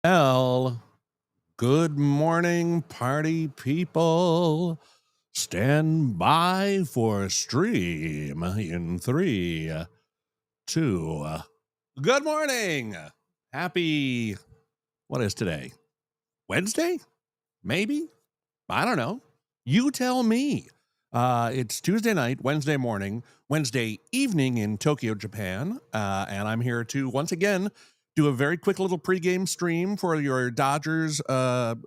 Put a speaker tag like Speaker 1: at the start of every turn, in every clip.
Speaker 1: Well, good morning, party people. Stand by for stream in 3, 2. Good morning. Happy, what is today? Wednesday? Maybe? I don't know. You tell me. It's Tuesday night, Wednesday morning, Wednesday evening in Tokyo, Japan. And I'm here to once again do a very quick little pregame stream for your Dodgers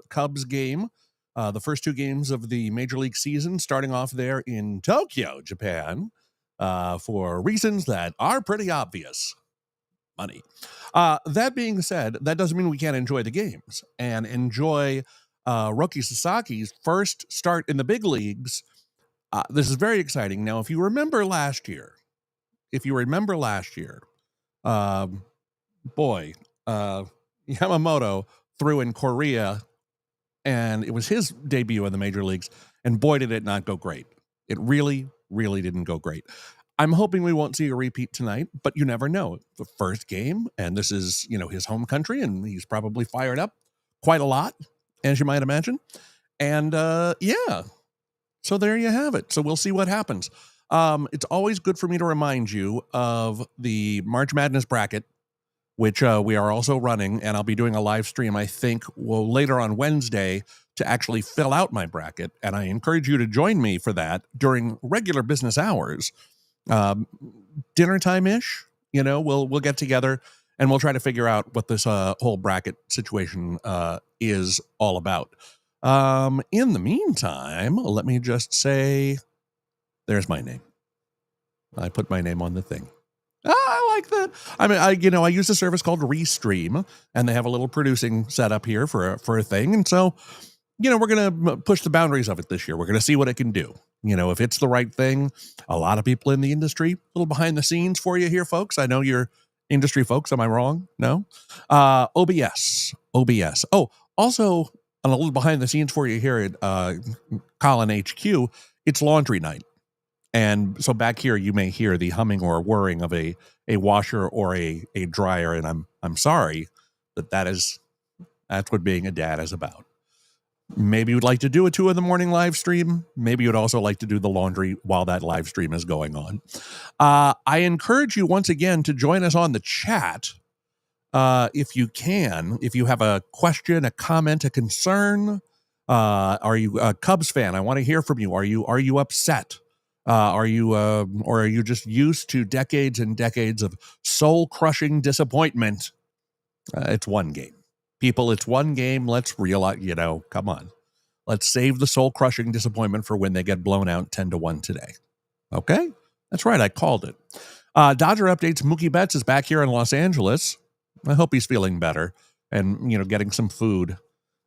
Speaker 1: Cubs game. The first 2 games of the Major League season, starting off there in Tokyo, Japan, for reasons that are pretty obvious. Money. That being said, that doesn't mean we can't enjoy the games and enjoy Roki Sasaki's first start in the big leagues. This is very exciting. Now, if you remember last year, Yamamoto threw in Korea, and it was his debut in the major leagues, and boy, did it not go great. It really, really didn't go great. I'm hoping we won't see a repeat tonight, but you never know. The first game, and this is, his home country, and he's probably fired up quite a lot, as you might imagine. And yeah, so there you have it. So we'll see what happens. It's always good for me to remind you of the March Madness bracket, which we are also running, and I'll be doing a live stream, I think, later on Wednesday to actually fill out my bracket, and I encourage you to join me for that during regular business hours. Dinner time-ish, we'll get together and we'll try to figure out what this whole bracket situation is all about. In the meantime, let me just say, there's my name. I put my name on the thing. I like that. I mean, I use a service called Restream, and they have a little producing setup here for a thing. And so, we're going to push the boundaries of it this year. We're going to see what it can do. If it's the right thing. A lot of people in the industry, a little behind the scenes for you here, folks. I know you're industry folks. Am I wrong? No? OBS. Oh, also, on a little behind the scenes for you here at Colin HQ, it's laundry night. And so back here, you may hear the humming or whirring of a washer or a dryer. And I'm sorry that's what being a dad is about. Maybe you'd like to do a 2 a.m. live stream. Maybe you'd also like to do the laundry while that live stream is going on. I encourage you once again to join us on the chat. If you can, if you have a question, a comment, a concern, are you a Cubs fan? I want to hear from you. Are you upset? Or are you just used to decades and decades of soul-crushing disappointment? It's one game. People, it's one game. Let's realize, come on. Let's save the soul-crushing disappointment for when they get blown out 10-1 today. Okay? That's right. I called it. Dodger updates. Mookie Betts is back here in Los Angeles. I hope he's feeling better and, getting some food.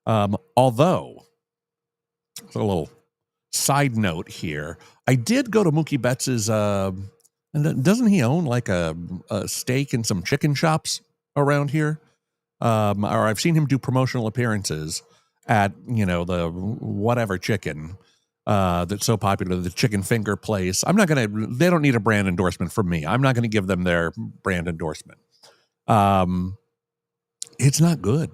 Speaker 1: Although, a little side note here, I did go to Mookie Betts's, and doesn't he own like a steak and some chicken shops around here? Or I've seen him do promotional appearances at, the whatever chicken that's so popular, the chicken finger place. They don't need a brand endorsement from me. I'm not going to give them their brand endorsement. It's not good.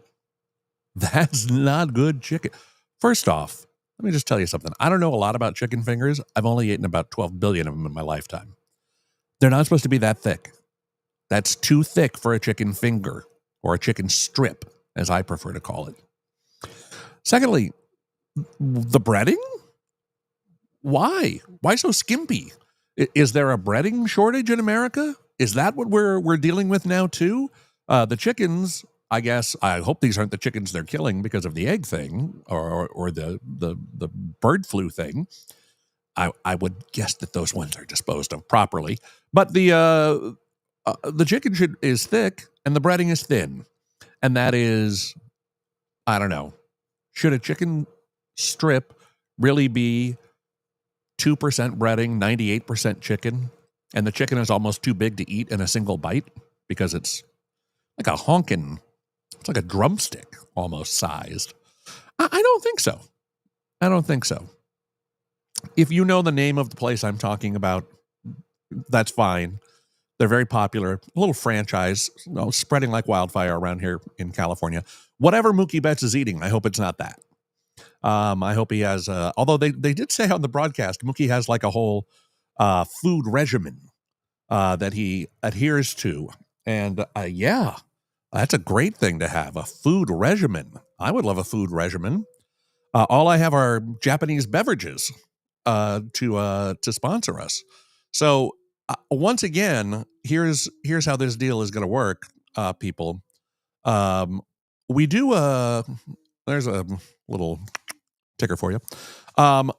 Speaker 1: That's not good chicken. First off, let me just tell you something. I don't know a lot about chicken fingers. I've only eaten about 12 billion of them in my lifetime. They're not supposed to be that thick. That's too thick for a chicken finger, or a chicken strip, as I prefer to call it. Secondly, the breading? Why? Why so skimpy? Is there a breading shortage in America? Is that what we're dealing with now too? The chickens, I guess. I hope these aren't the chickens they're killing because of the egg thing or the bird flu thing. I would guess that those ones are disposed of properly. But the chicken is thick and the breading is thin, and that is, I don't know. Should a chicken strip really be 2% breading, 98% chicken, and the chicken is almost too big to eat in a single bite because it's like it's like a drumstick almost sized? I don't think so. I don't think so. If you know the name of the place I'm talking about, that's fine. They're very popular. A little franchise, spreading like wildfire around here in California. Whatever Mookie Betts is eating, I hope it's not that. I hope he has, although they did say on the broadcast, Mookie has like a whole food regimen that he adheres to. And yeah, that's a great thing to have, a food regimen. I would love a food regimen. All I have are Japanese beverages to sponsor us. So once again, here's how this deal is going to work, people. We do there's a little ticker for you.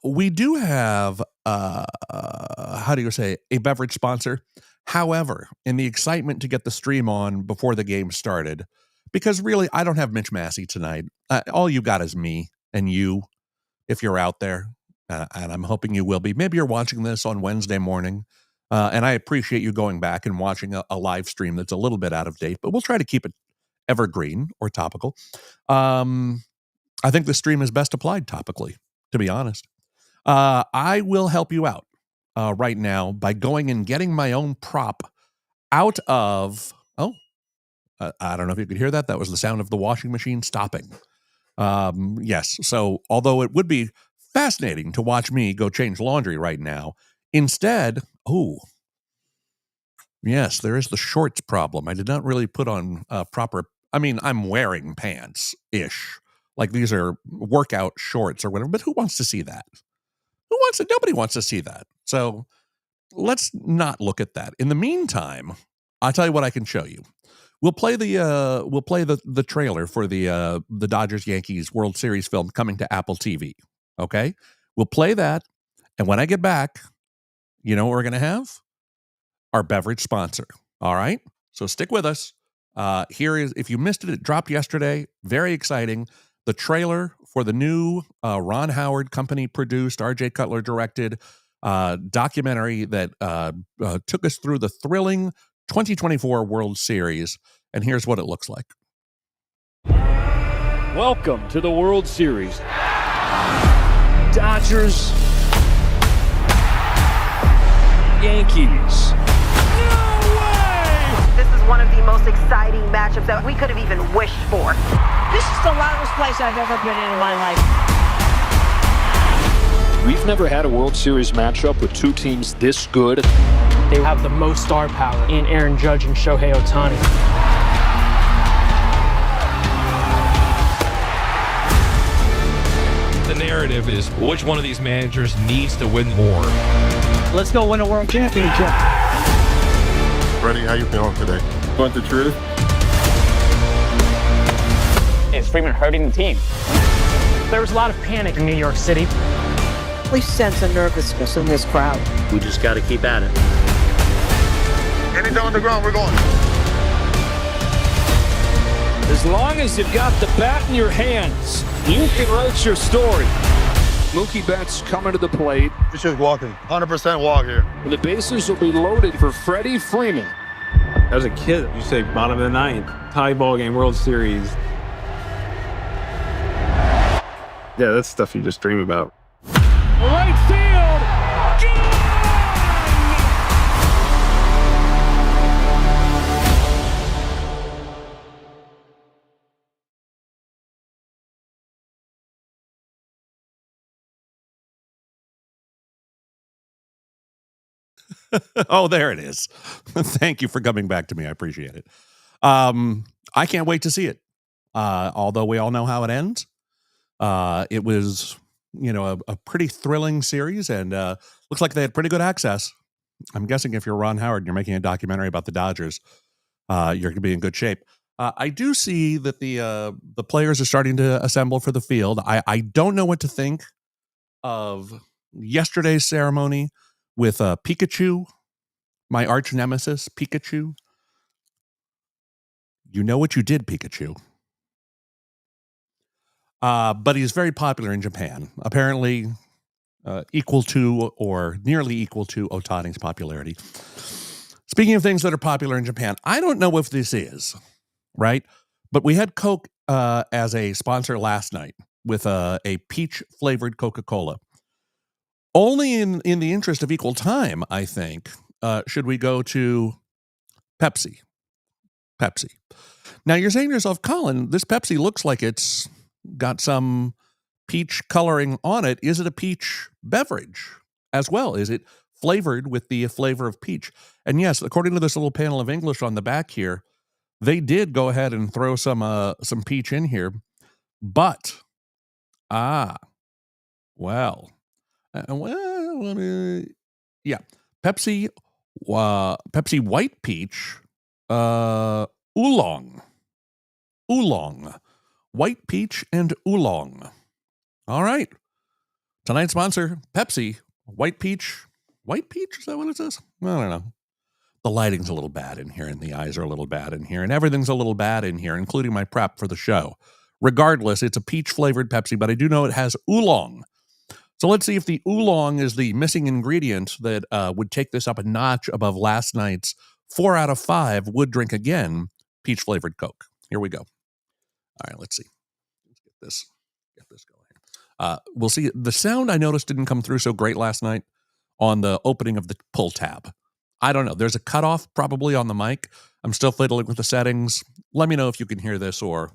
Speaker 1: We do have how do you say, a beverage sponsor. However, in the excitement to get the stream on before the game started, because really I don't have Mitch Massey tonight. All you got is me and you, if you're out there, and I'm hoping you will be. Maybe you're watching this on Wednesday morning, and I appreciate you going back and watching a live stream that's a little bit out of date, but we'll try to keep it evergreen or topical. I think the stream is best applied topically, to be honest. I will help you out right now by going and getting my own prop out of, I don't know if you could hear that. That was the sound of the washing machine stopping. Yes. So although it would be fascinating to watch me go change laundry right now, instead, yes, there is the shorts problem. I did not really put on proper, I'm wearing pants-ish. Like these are workout shorts or whatever, but who wants to see that? Nobody wants to see that. So let's not look at that. In the meantime, I'll tell you what I can show you. We'll play the trailer for the Dodgers Yankees World Series film coming to Apple TV. Okay? We'll play that, and when I get back, you know what we're going to have? Our beverage sponsor. All right? So stick with us. Here is, if you missed it, it dropped yesterday. Very exciting. The trailer for the new Ron Howard company produced, RJ Cutler directed documentary that took us through the thrilling 2024 World Series. And here's what it looks like.
Speaker 2: Welcome to the World Series. Dodgers, Yankees.
Speaker 3: This is one of the most exciting matchups that we could have even wished for.
Speaker 4: This is the loudest place I've ever been in my life.
Speaker 2: We've never had a World Series matchup with two teams this good.
Speaker 5: They have the most star power in Aaron Judge and Shohei Ohtani.
Speaker 6: The narrative is which one of these managers needs to win more.
Speaker 4: Let's go win a world championship.
Speaker 7: Freddie, how you feeling today? Want the truth?
Speaker 5: Is Freeman hurting the team? There was a lot of panic in New York City.
Speaker 4: We sense a nervousness in this crowd.
Speaker 8: We just got to keep at it.
Speaker 7: Anything on the ground, we're going.
Speaker 2: As long as you've got the bat in your hands, you can write your story. Mookie Betts coming to the plate.
Speaker 7: It's just walking. 100% walk here.
Speaker 2: The bases will be loaded for Freddie Freeman.
Speaker 9: As a kid, you say bottom of the ninth, tie ball game, World Series. Yeah, that's stuff you just dream about.
Speaker 2: Right field.
Speaker 1: Oh, there it is. Thank you for coming back to me. I appreciate it. I can't wait to see it. Although we all know how it ends. It was, a pretty thrilling series, and looks like they had pretty good access. I'm guessing if you're Ron Howard and you're making a documentary about the Dodgers, you're going to be in good shape. I do see that the players are starting to assemble for the field. I don't know what to think of yesterday's ceremony with Pikachu, my arch nemesis, Pikachu. You know what you did, Pikachu. But he's very popular in Japan. Apparently equal to or nearly equal to Ohtani's popularity. Speaking of things that are popular in Japan, I don't know if this is, right? But we had Coke as a sponsor last night with a peach-flavored Coca-Cola. Only in the interest of equal time, I think, should we go to Pepsi. Pepsi. Now, you're saying to yourself, Colin, this Pepsi looks like it's got some peach coloring on it. Is it a peach beverage as well? Is it flavored with the flavor of peach? And yes, according to this little panel of English on the back here, they did go ahead and throw some peach in here. But, well, yeah, Pepsi white peach, oolong, white peach and oolong. All right, tonight's sponsor, Pepsi, white peach. White peach, is that what it says? I don't know. The lighting's a little bad in here, and the eyes are a little bad in here, and everything's a little bad in here, including my prep for the show. Regardless, it's a peach-flavored Pepsi, but I do know it has oolong. So let's see if the oolong is the missing ingredient that would take this up a notch above last night's 4 out of 5 would drink again peach-flavored Coke. Here we go. All right, let's see. Let's get this going. We'll see. The sound I noticed didn't come through so great last night on the opening of the pull tab. I don't know. There's a cutoff probably on the mic. I'm still fiddling with the settings. Let me know if you can hear this or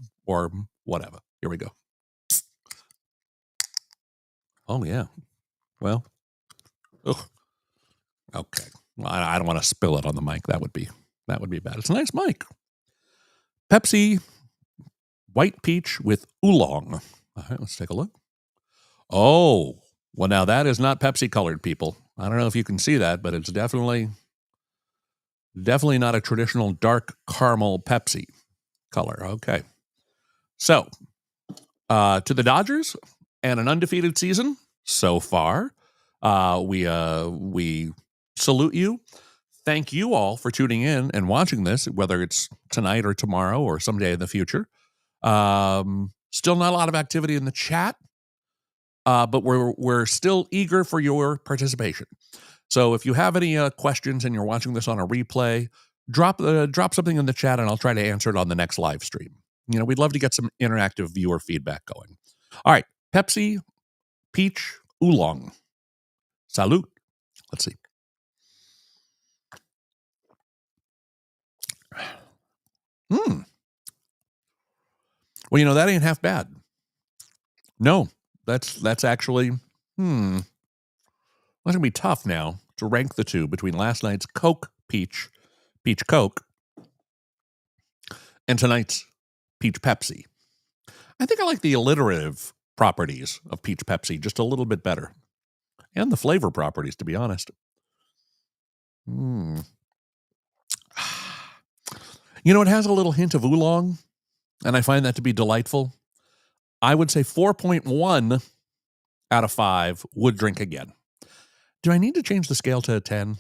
Speaker 1: whatever. Here we go. Oh, yeah. Well, okay. Well, I don't want to spill it on the mic. That would be bad. It's a nice mic. Pepsi white peach with oolong. All right, let's take a look. Oh, well, now that is not Pepsi colored, people. I don't know if you can see that, but it's definitely not a traditional dark caramel Pepsi color. Okay. So, to the Dodgers and an undefeated season so far. We salute you. Thank you all for tuning in and watching this, whether it's tonight or tomorrow or someday in the future. Still not a lot of activity in the chat, but we're still eager for your participation. So if you have any questions and you're watching this on a replay, drop something in the chat and I'll try to answer it on the next live stream. We'd love to get some interactive viewer feedback going. All right, Pepsi, peach, oolong. Salute. Let's see. Well, that ain't half bad. No, that's actually, that's gonna be tough now to rank the two between last night's Coke peach Coke, and tonight's peach Pepsi. I think I like the alliterative properties of peach Pepsi just a little bit better, and the flavor properties, to be honest. It has a little hint of oolong, and I find that to be delightful. I would say 4.1 out of 5 would drink again. Do I need to change the scale to a 10?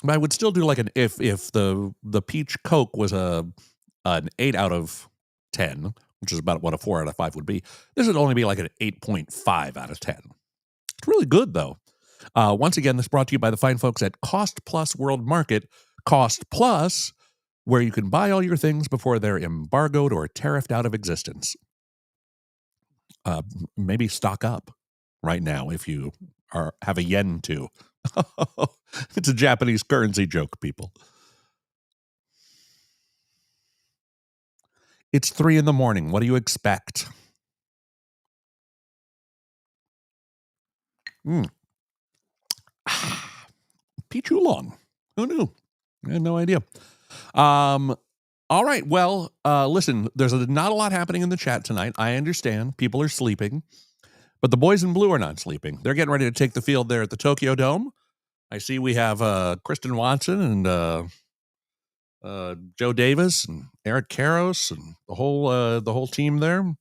Speaker 1: I would still do like an if the peach Coke was an 8 out of 10, which is about what a 4 out of 5 would be. This would only be like an 8.5 out of 10. It's really good, though. Once again, this is brought to you by the fine folks at Cost Plus World Market. Cost Plus, where you can buy all your things before they're embargoed or tariffed out of existence. Maybe stock up right now if you have a yen too. It's a Japanese currency joke, people. It's 3 a.m. What do you expect? Pete Long. Who knew? I had no idea. All right. Well, listen, there's not a lot happening in the chat tonight. I understand people are sleeping, but the boys in blue are not sleeping. They're getting ready to take the field there at the Tokyo Dome. I see we have Kristen Watson and Joe Davis and Eric Karros and the whole team there.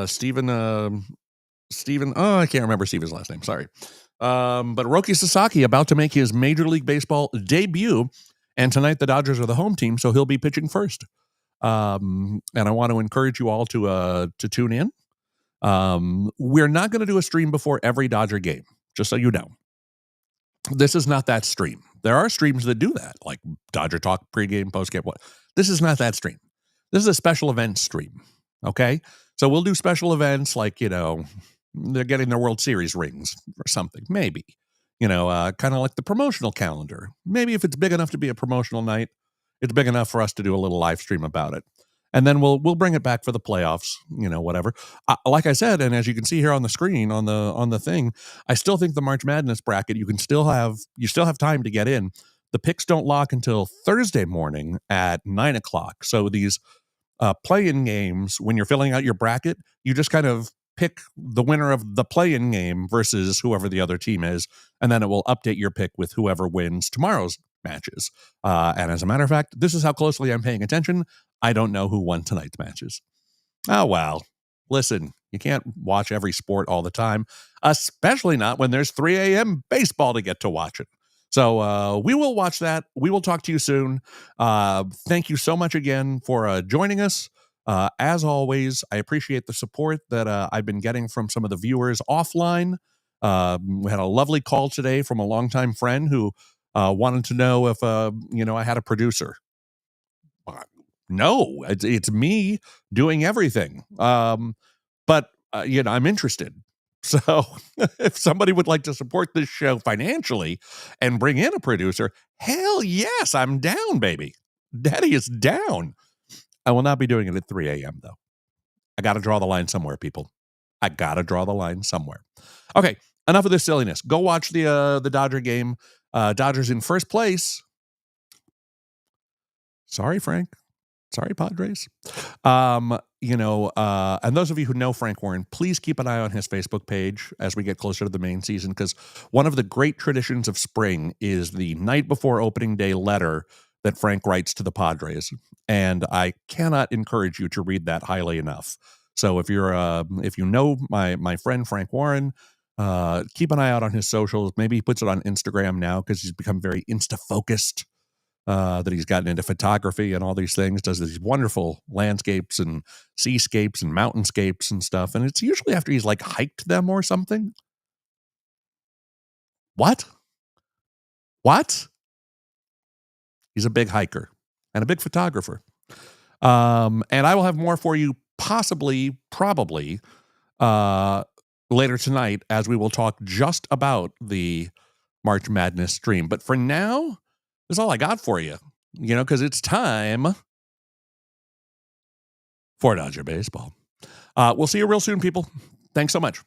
Speaker 1: Stephen. Oh, I can't remember Steven's last name. Sorry. But Roki Sasaki about to make his Major League Baseball debut. And tonight the Dodgers are the home team, so he'll be pitching first. And I want to encourage you all to tune in. We're not going to do a stream before every Dodger game, just so you know. This is not that stream. There are streams that do that, like Dodger Talk pregame, postgame. What? This is not that stream. This is a special event stream. Okay, so we'll do special events like they're getting their World Series rings or something, maybe. Kind of like the promotional calendar. Maybe if it's big enough to be a promotional night, it's big enough for us to do a little live stream about it. And then we'll bring it back for the playoffs, whatever. Like I said, and as you can see here on the screen on the thing, I still think the March Madness bracket, you still have time to get in. The picks don't lock until Thursday morning at 9:00. So these play-in games, when you're filling out your bracket, you just kind of pick the winner of the play-in game versus whoever the other team is, and then it will update your pick with whoever wins tomorrow's matches. And as a matter of fact, this is how closely I'm paying attention. I don't know who won tonight's matches. Oh, well, listen, you can't watch every sport all the time, especially not when there's 3 a.m. baseball to get to watch it. So we will watch that. We will talk to you soon. Thank you so much again for joining us. As always, I appreciate the support that I've been getting from some of the viewers offline. We had a lovely call today from a longtime friend who wanted to know if I had a producer. No, it's me doing everything. But I'm interested. So if somebody would like to support this show financially and bring in a producer, hell yes, I'm down, baby. Daddy is down. I will not be doing it at 3 a.m. though. I got to draw the line somewhere, people. I got to draw the line somewhere. Okay, enough of this silliness. Go watch the Dodger game. Dodgers in first place. Sorry, Frank. Sorry, Padres. And those of you who know Frank Warren, please keep an eye on his Facebook page as we get closer to the main season, because one of the great traditions of spring is the night before opening day letter that Frank writes to the Padres. And I cannot encourage you to read that highly enough. So if you know my friend Frank Warren, keep an eye out on his socials. Maybe he puts it on Instagram now because he's become very Insta-focused. That he's gotten into photography and all these things, does these wonderful landscapes and seascapes and mountainscapes and stuff. And it's usually after he's like hiked them or something. What? He's a big hiker and a big photographer. And I will have more for you probably later tonight, as we will talk just about the March Madness stream. But for now, that's all I got for you, because it's time for Dodger Baseball. We'll see you real soon, people. Thanks so much.